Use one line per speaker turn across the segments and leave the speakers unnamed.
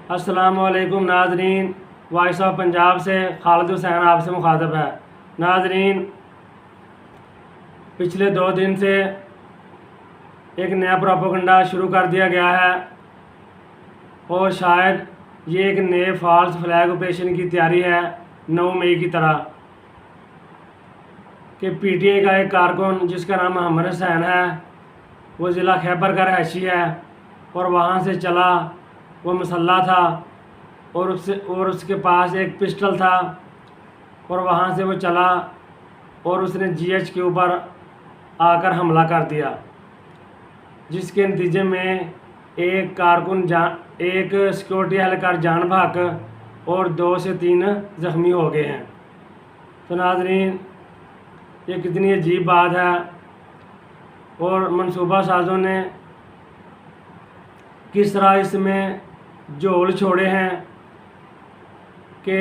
अस्सलामुअलैकुम नाजरीन, voice of Punjab से खालिद हुसैन आपसे मुखातब है। नाजरीन, पिछले 2 दिन से एक नया प्रोपेगेंडा शुरू कर दिया गया है और शायद ये एक नए फॉल्स फ्लैग ऑपरेशन की तैयारी है 9 मई की तरह कि पीटीआई का एक कारकुन जिसका नाम मोहम्मद हुसैन है, वो ज़िला खैबर का रहायशी है और वहाँ से चला, वो मुसल्ला था और उसके पास एक पिस्टल था और वहाँ से वो चला और उसने जीएच के ऊपर आकर हमला कर दिया, जिसके नतीजे में एक कारकुन एक सिक्योरिटी एहलकार जान भाग और 2 से 3 ज़ख्मी हो गए हैं। तो नाज़रीन, ये कितनी अजीब बात है और मनसूबा साजों ने किस तरह इसमें झोल छोड़े हैं कि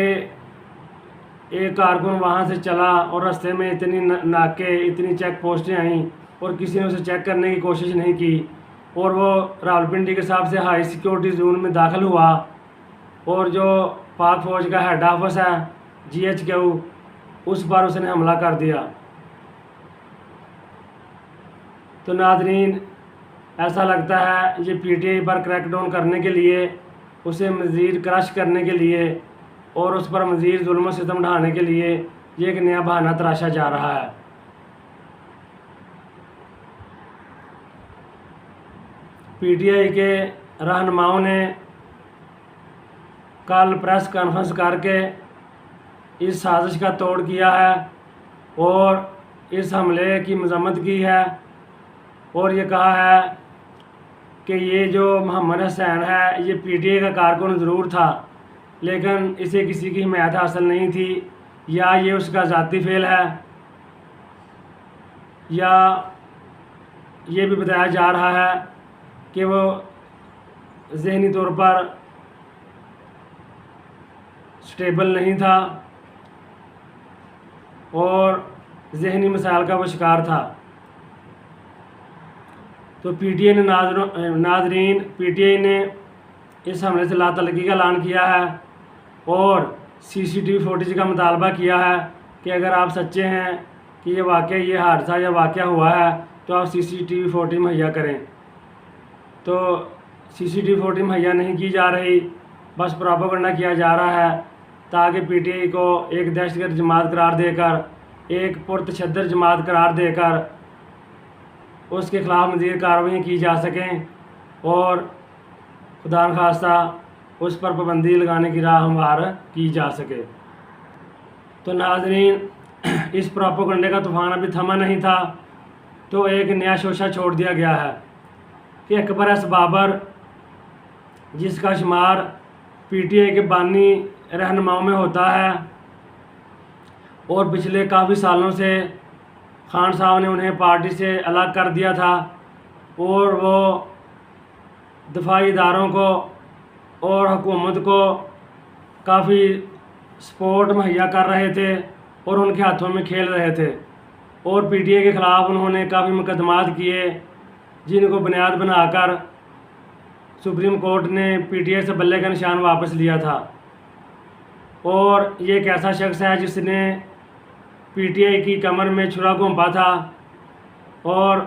एक कारकुन वहाँ से चला और रास्ते में इतनी नाके, इतनी चेक पोस्टें आईं और किसी ने उसे चेक करने की कोशिश नहीं की और वो रावलपिंडी के हिसाब से हाई सिक्योरिटी जोन में दाखिल हुआ और जो पाक फ़ौज का हेड ऑफिस है GHQ, उस पर उसने हमला कर दिया। तो नाज़रीन, ऐसा लगता है ये पीटीआई पर क्रैकडाउन करने के लिए, उसे मज़ीद क्रश करने के लिए और उस पर मज़ीद जुल्म सितम ढाने के लिए ये एक नया बहाना तराशा जा रहा है। पीटीआई के रहनुमाओं ने कल प्रेस कॉन्फ्रेंस करके इस साजिश का तोड़ किया है और इस हमले की मजम्मत की है और ये कहा है कि ये जो मोहम्मद हुसैन है ये पीटीआई का कारकुन ज़रूर था, लेकिन इसे किसी की हिमायत हासिल नहीं थी, या ये उसका ज़ाती फेल है, या ये भी बताया जा रहा है कि वो ज़हनी तौर पर स्टेबल नहीं था और ज़हनी मसाइल का वो शिकार था। तो पीटीआई ने नाजरीन पीटीआई ने इस हमले से लातलगी का ऐलान किया है और CCTV फुटेज का मुतालबा किया है कि अगर आप सच्चे हैं कि ये वाकई ये हादसा या वाक़या हुआ है तो आप CCTV फुटेज मुहैया करें। तो CCTV फुटेज मुहैया नहीं की जा रही, बस प्रोपेगेंडा किया जा रहा है ताकि पीटीआई को एक दहशतगर्द जमात करार देकर, एक पुरतशद्दद जमात करार देकर उसके ख़िलाफ़ मज़ीद कार्रवाई की जा सकें और खुदा न खास्ता उस पर पाबंदी लगाने की राह हमवार की जा सके। तो नाज़रीन, इस प्रोपेगेंडे का तूफ़ान अभी थमा नहीं था तो एक नया शोशा छोड़ दिया गया है कि अकबर एस बाबर, जिसका शुमार पीटीआई के बानी रहनुमाओं में होता है और पिछले काफ़ी सालों से खान साहब ने उन्हें पार्टी से अलग कर दिया था और वो दफाई इदारों को और हुकूमत को काफ़ी सपोर्ट मुहैया कर रहे थे और उनके हाथों में खेल रहे थे और पीटीआई के ख़िलाफ़ उन्होंने काफ़ी मुकदमात किए, जिनको बुनियाद बनाकर सुप्रीम कोर्ट ने पीटीआई से बल्ले का निशान वापस लिया था। और ये एक ऐसा शख्स है जिसने पीटीआई की कमर में छुरा घोंपा था और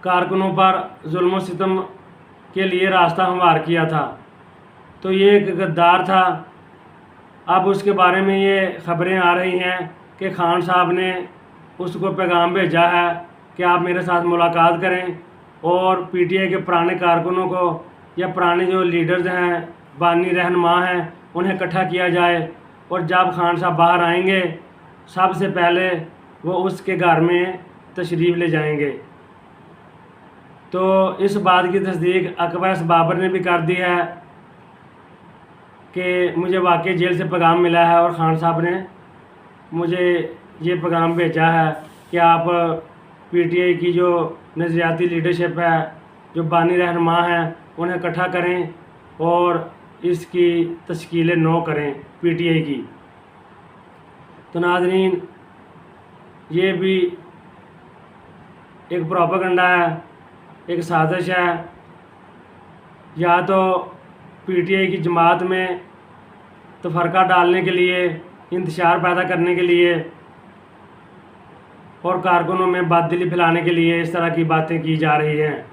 कारकुनों पर जुल्म सितम के लिए रास्ता हमवार किया था। तो ये एक गद्दार था। अब उसके बारे में ये ख़बरें आ रही हैं कि खान साहब ने उसको पैगाम भेजा है कि आप मेरे साथ मुलाकात करें और पीटीआई के पुराने कारकुनों को या पुराने जो लीडर्स हैं, बानी रहनुमा हैं, उन्हें इकट्ठा किया जाए और जब खान साहब बाहर आएंगे सबसे पहले वो उसके घर में तशरीफ़ ले जाएंगे। तो इस बात की तस्दीक अकबर एस बाबर ने भी कर दी है कि मुझे वाकई जेल से पैगाम मिला है और खान साहब ने मुझे ये पैगाम भेजा है कि आप पीटीआई की जो नज़रियाती लीडरशिप है, जो बानी रहनुमा हैं, उन्हें इकट्ठा करें और इसकी तश्कील नौ करें पीटीआई की। तो नाज़रीन, ये भी एक प्रोपेगेंडा है, एक साजिश है। या तो पीटीआई की जमात में तफरका डालने के लिए, इंतशार पैदा करने के लिए और कारकुनों में बादली फैलाने के लिए इस तरह की बातें की जा रही हैं।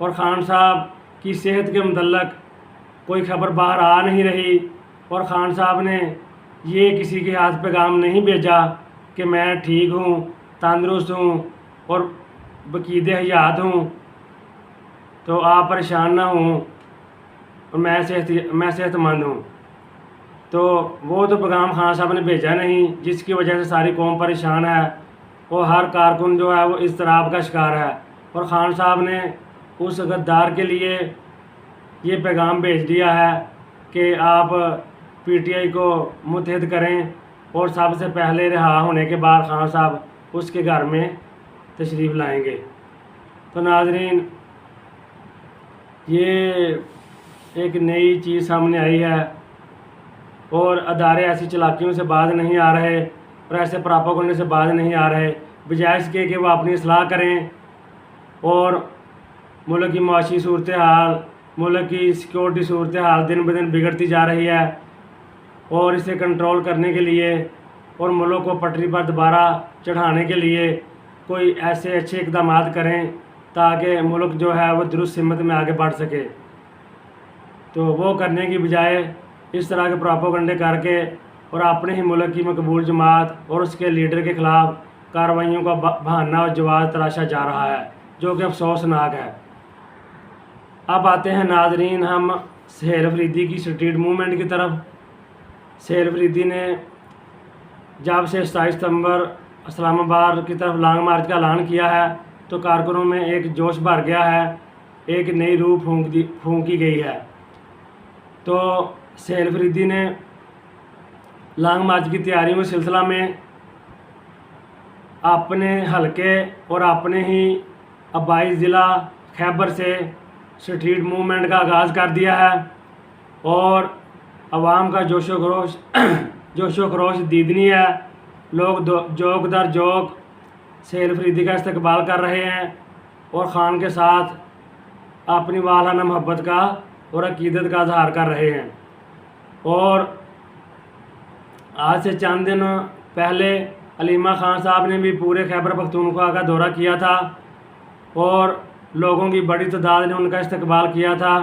और ख़ान साहब की सेहत के मतलब कोई खबर बाहर आ नहीं रही और ख़ान साहब ने ये किसी के हाथ पैगाम नहीं भेजा कि मैं ठीक हूँ, तंदुरुस्त हूँ और बकीद हयात हूँ, तो आप परेशान ना हों और मैं सेहतमंद हूँ। तो वो तो पैगाम ख़ान साहब ने भेजा नहीं, जिसकी वजह से सारी कौम परेशान है और हर कारकुन जो है वो इज़्तिराब का शिकार है। और ख़ान साहब ने उस गद्दार के लिए ये पैगाम भेज दिया है कि आप पीटीआई को मुत्तहिद करें और सबसे पहले रिहा होने के बाद ख़ान साहब उसके घर में तशरीफ़ लाएंगे। तो नाज़रीन, ये एक नई चीज़ सामने आई है और अदारे ऐसी चालाकियों से बाज नहीं आ रहे और ऐसे प्रोपेगेंडे से बाज नहीं आ रहे, बजाय इसके कि वो अपनी इस्लाह करें और मुल्क की माशी सूरत हाल, मुल्क की सिक्योरिटी सूरत हाल दिन ब दिन बिगड़ती जा रही है और इसे कंट्रोल करने के लिए और मुल्क को पटरी पर दोबारा चढ़ाने के लिए कोई ऐसे अच्छे इक़दाम करें ताकि मुल्क जो है वो दुरुस्त सिमत में आगे बढ़ सके। तो वो करने की बजाय इस तरह के प्रोपेगेंडे करके और अपने ही मुल्क की मकबूल जमात और उसके लीडर के ख़िलाफ़ कार्रवाइयों का बहाना और जवाब तराशा जा रहा है, जो कि अफसोसनाक है। अब आते हैं नाजरीन हम सहेल अफरीदी की स्ट्रीट मूवमेंट की तरफ। सहेल अफरीदी ने जब से 27 सितंबर इस्लामाबाद की तरफ लॉन्ग मार्च का ऐलान किया है तो कारकुनों में एक जोश भर गया है, एक नई रूह फूंकी गई है। तो सहेल अफरीदी ने लॉन्ग मार्च की तैयारियों के सिलसिला में अपने हलके और अपने ही आबाई ज़िला खैबर से स्ट्रीट मूवमेंट का आगाज़ कर दिया है और आवाम का जोशो खरोश दीदनी है। लोग जोक दर जोक सहेल अफरीदी का इस्तकबाल कर रहे हैं और ख़ान के साथ अपनी वालाना मोहब्बत का और अकीदत का इजहार कर रहे हैं। और आज से चंद दिन पहले अलीमा ख़ान साहब ने भी पूरे खैबर पख्तूनख्वा का दौरा किया था और लोगों की बड़ी तादाद ने उनका इस्तकबाल किया था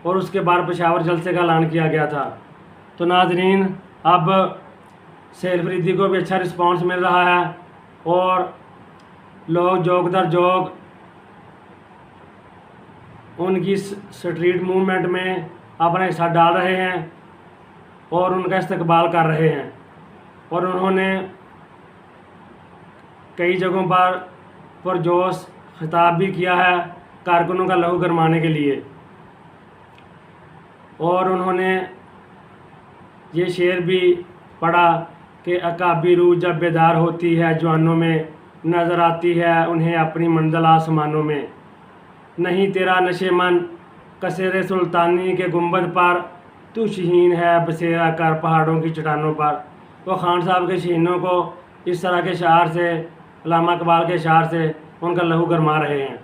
और उसके बाद पेशावर जलसे का ऐलान किया गया था। तो नाजरीन, अब सहेल अफरीदी को भी अच्छा रिस्पांस मिल रहा है और लोग जोक दर जोक उनकी स्ट्रीट मूवमेंट में अपना हिस्सा डाल रहे हैं और उनका इस्तकबाल कर रहे हैं। और उन्होंने कई जगहों पर पुरजोश खिताब भी किया है कारकुनों का लहू गरमाने के लिए। और उन्होंने ये शेर भी पढ़ा कि अकाबी रूह जब बेदार होती है जवानों में, नज़र आती है उन्हें अपनी मंजिल आसमानों में। नहीं तेरा नशे मन कसेरे सुल्तानी के गुंबद पर, तू शहीन है बसेरा कर पहाड़ों की चट्टानों पर। वो ख़ान साहब के शहीनों को इस तरह के शार से, अल्लामा इकबाल के शार से उनका लहू गरमा रहे हैं।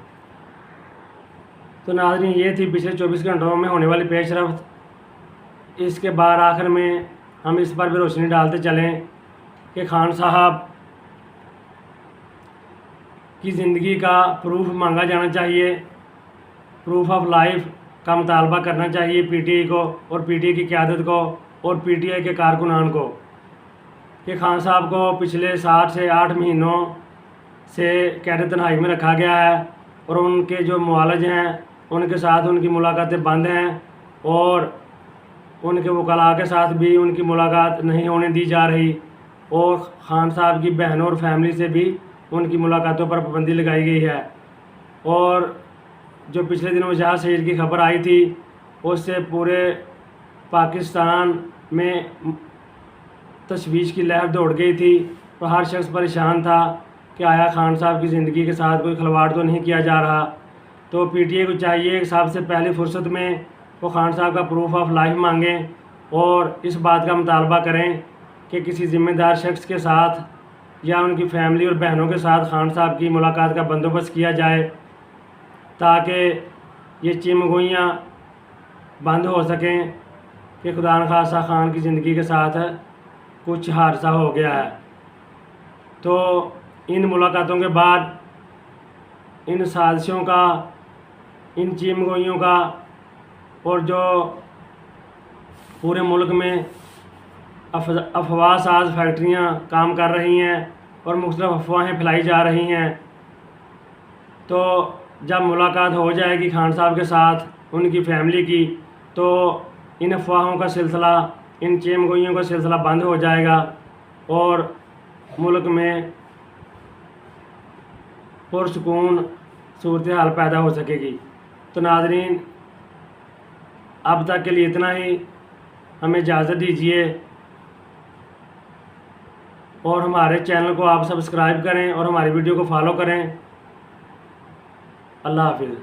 तो नाज़रीन, ये थी पिछले 24 घंटों में होने वाली पेशरफ्त। इसके बाद आखिर में हम इस पर भी रोशनी डालते चलें कि ख़ान साहब की ज़िंदगी का प्रूफ मांगा जाना चाहिए, प्रूफ ऑफ लाइफ का मुतालबा करना चाहिए पीटीआई को और पीटीआई की क़यादत को और पीटीआई के कारकुनान को कि ख़ान साहब को पिछले 7 से 8 महीनों से कैद तन्हाई में रखा गया है और उनके जो मुआलज हैं उनके साथ उनकी मुलाकातें बंद हैं और उनके वकला के साथ भी उनकी मुलाकात नहीं होने दी जा रही और ख़ान साहब की बहनों और फैमिली से भी उनकी मुलाकातों पर पाबंदी लगाई गई है। और जो पिछले दिनों जहाज शहीद की खबर आई थी उससे पूरे पाकिस्तान में तशवीश की लहर दौड़ गई थी। तो हर शख्स परेशान था कि आया ख़ान साहब की ज़िंदगी के साथ कोई खिलवाड़ तो नहीं किया जा रहा। तो पीटीआई को चाहिए कि सबसे पहली फुर्सत में वो ख़ान साहब का प्रूफ ऑफ लाइफ मांगें और इस बात का मुतालबा करें कि किसी ज़िम्मेदार शख्स के साथ या उनकी फैमिली और बहनों के साथ ख़ान साहब की मुलाकात का बंदोबस्त किया जाए ताकि ये चिमगोइयाँ बंद हो सकें कि खुदा न खासा ख़ान की ज़िंदगी के साथ कुछ हादसा हो गया है। तो इन मुलाकातों के बाद इन साजिशों का, इन चीमगोइयों का, और जो पूरे मुल्क में अफवाह साज फैक्ट्रियाँ काम कर रही हैं और मुख्तलिफ अफवाहें फैलाई जा रही हैं, तो जब मुलाकात हो जाएगी खान साहब के साथ उनकी फ़ैमिली की, तो इन अफवाहों का सिलसिला, इन चेमगोइयों का सिलसिला बंद हो जाएगा और मुल्क में पुरसुकून सूरत हाल पैदा हो सकेगी। तो नाज़रीन, अब तक के लिए इतना ही। हमें इजाज़त दीजिए और हमारे चैनल को आप सब्सक्राइब करें और हमारी वीडियो को फॉलो करें। अल्लाह हाफिज़।